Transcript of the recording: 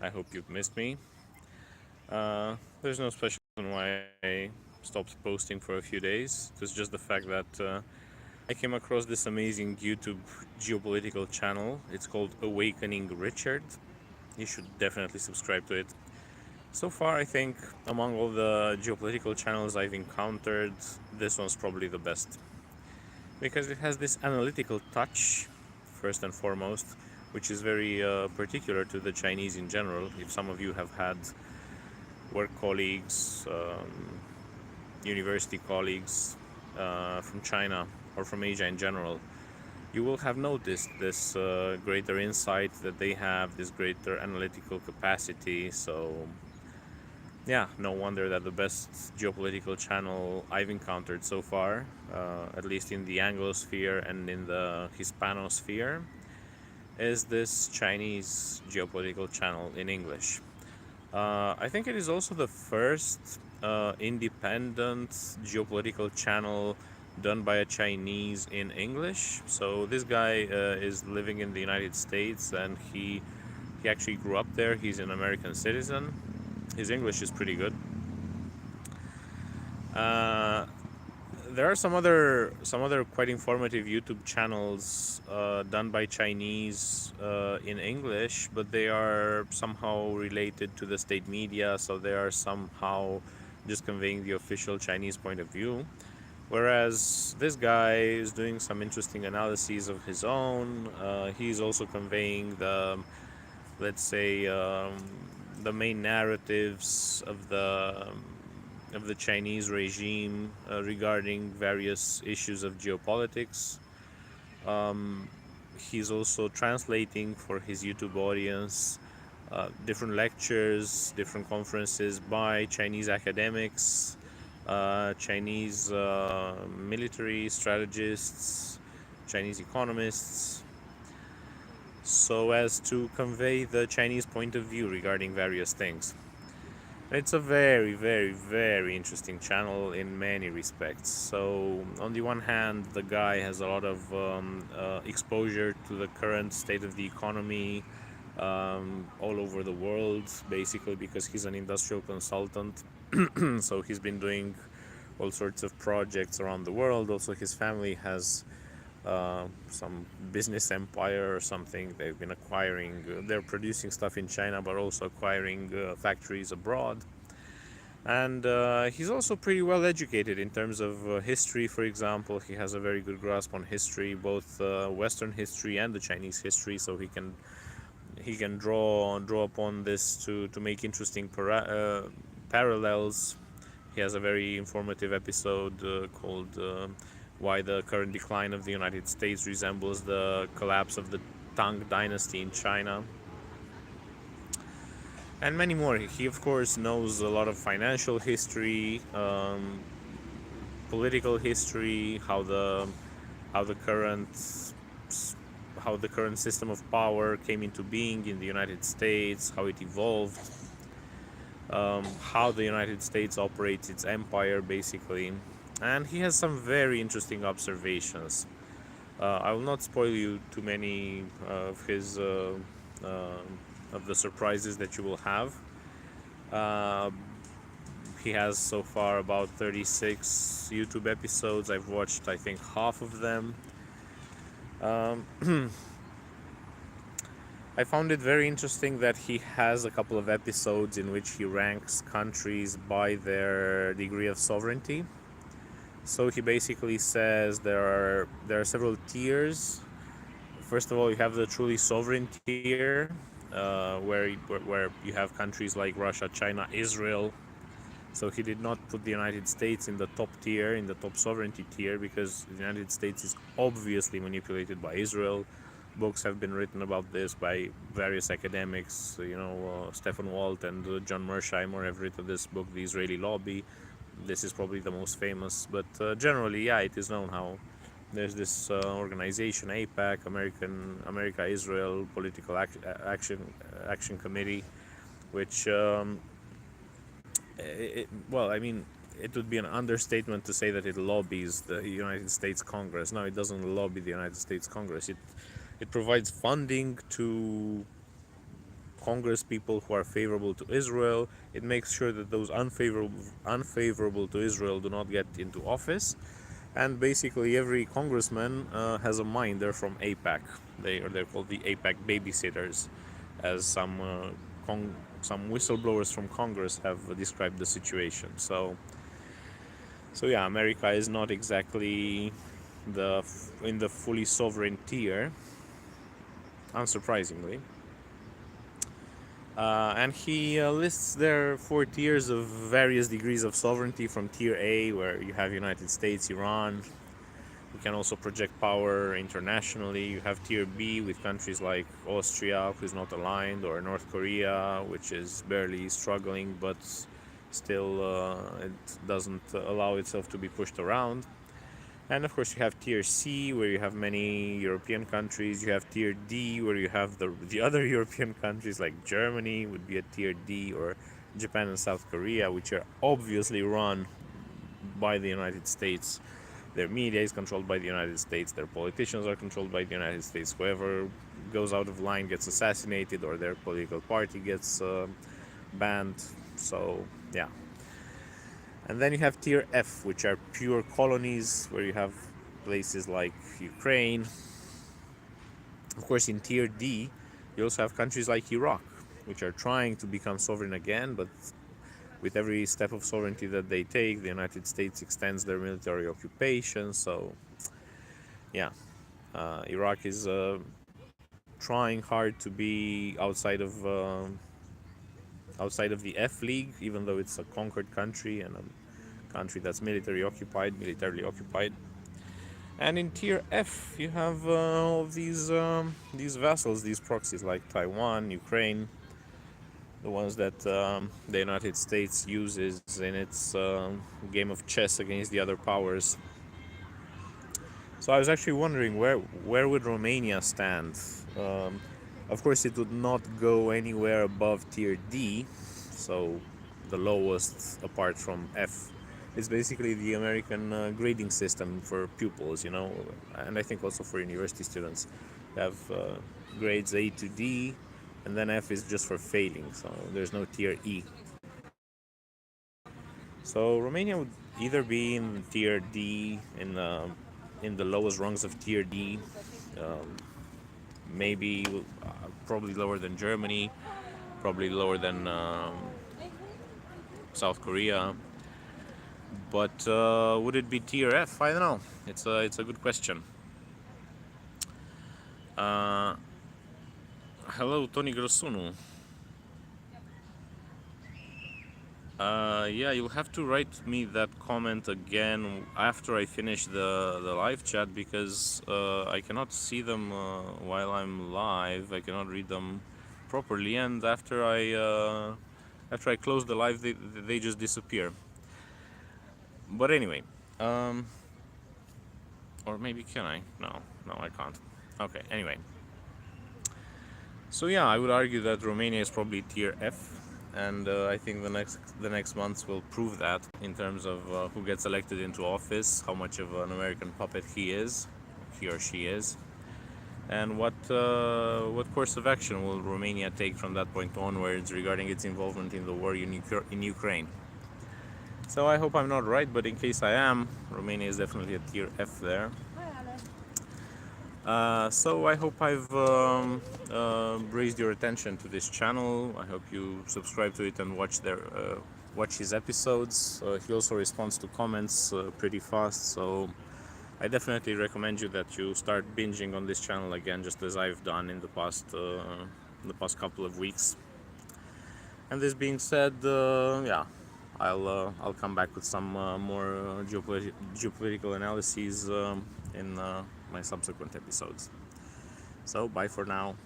I hope you've missed me. There's no special reason why I stopped posting for a few days. It's just the fact that I came across this amazing YouTube geopolitical channel. It's called Awakening Richard. You should definitely subscribe to it. So far, I think among all the geopolitical channels I've encountered, this one's probably the best because it has this analytical touch, first and foremost, which is very particular to the Chinese in general. If some of you have had work colleagues, university colleagues from China or from Asia in general, you will have noticed this greater insight that they have, this greater analytical capacity. So, yeah, no wonder that the best geopolitical channel I've encountered so far, at least in the Anglosphere and in the Hispanosphere, is this Chinese geopolitical channel in English. I think it is also the first independent geopolitical channel done by a Chinese in English. So this guy is living in the United States, and he actually grew up there. He's an American citizen. His English is pretty good. There are some other quite informative YouTube channels done by Chinese in English, but they are somehow related to the state media, so they are somehow just conveying the official Chinese point of view. Whereas this guy is doing some interesting analyses of his own. He's also conveying let's say, the main narratives of the Chinese regime regarding various issues of geopolitics. He's also translating for his YouTube audience different lectures, different conferences by Chinese academics, Chinese military strategists, Chinese economists, so as to convey the Chinese point of view regarding various things. It's a very, very, very interesting channel in many respects. So, on the one hand, the guy has a lot of exposure to the current state of the economy all over the world, basically because he's an industrial consultant. So, he's been doing all sorts of projects around the world. Also, his family has some business empire or something. They've been acquiring, they're producing stuff in China, but also acquiring factories abroad. And he's also pretty well educated in terms of history, for example. He has a very good grasp on history, both Western history and the Chinese history, so he can draw upon this to make interesting parallels. He has a very informative episode called "Why the Current Decline of the United States Resembles the Collapse of the Tang Dynasty in China," and many more. He, of course, knows a lot of financial history, political history, how the current how the current system of power came into being in the United States, how it evolved, how the United States operates its empire, basically. And he has some very interesting observations. I will not spoil you too many of his of the surprises that you will have. Uh, he has so far about 36 YouTube episodes. I've watched, I think, half of them. Um, I found it very interesting that he has a couple of episodes in which he ranks countries by their degree of sovereignty. So he basically says there are several tiers. First of all, you have the truly sovereign tier, where you have countries like Russia, China, Israel. So he did not put the United States in the top tier, in the top sovereignty tier, because the United States is obviously manipulated by Israel. Books have been written about this by various academics, Stefan Walt and John Mersheimer have written this book, The Israeli Lobby. This is probably the most famous, but generally, yeah, it is known how there's this organization, AIPAC, America Israel Political Action Committee, which, well, I mean, it would be an understatement to say that it lobbies the United States Congress. No, it doesn't lobby the United States Congress. It provides funding to Congress people who are favorable to Israel. It makes sure that those unfavorable to Israel do not get into office. And basically, every congressman has a mind. They're from AIPAC. They're called the AIPAC babysitters, as some whistleblowers from Congress have described the situation. So yeah, America is not exactly in the fully sovereign tier, unsurprisingly. And he lists there 4 tiers of various degrees of sovereignty, from tier A, where you have United States, Iran. You can also project power internationally. You have tier B with countries like Austria, who's not aligned, or North Korea, which is barely struggling, but still it doesn't allow itself to be pushed around. And of course, you have tier C, where you have many European countries. You have tier D, where you have the other European countries, like Germany would be a tier D, or Japan and South Korea, which are obviously run by the United States. Their media is controlled by the United States. Their politicians are controlled by the United States. Whoever goes out of line gets assassinated, or their political party gets banned. So yeah. And then you have tier F, which are pure colonies, where you have places like Ukraine. Of course, in tier D, you also have countries like Iraq, which are trying to become sovereign again, but with every step of sovereignty that they take, the United States extends their military occupation. So yeah, Iraq is trying hard to be outside of the F League, even though it's a conquered country and a country that's militarily occupied. And in tier F, you have all of these vassals, these proxies like Taiwan, Ukraine, the ones that the United States uses in its game of chess against the other powers. So I was actually wondering, where would Romania stand? Of course, it would not go anywhere above tier D, so the lowest apart from F. It's basically the American grading system for pupils, and I think also for university students. You have grades A to D, and then F is just for failing, so there's no tier E. So Romania would either be in tier D, in the lowest rungs of tier D, maybe probably lower than Germany, probably lower than South Korea. But would it be tier F? I don't know. It's a good question. Hello, Tony Grosunu. Yeah, you'll have to write me that comment again after I finish the live chat, because I cannot see them while I'm live. I cannot read them properly, and after I close the live, they just disappear. But anyway, or maybe can I? No, I can't. Okay, anyway. So yeah, I would argue that Romania is probably tier F, and I think the next months will prove that, in terms of who gets elected into office, how much of an American puppet he or she is, and what course of action will Romania take from that point onwards regarding its involvement in the war in Ukraine. So I hope I'm not right, but in case I am, Romania is definitely a tier F there. So I hope I've raised your attention to this channel. I hope you subscribe to it and watch his episodes. He also responds to comments pretty fast, so I definitely recommend you that you start binging on this channel again, just as I've done in the past couple of weeks. And this being said, yeah, I'll come back with some more geopolitical analyses in my subsequent episodes. So bye for now.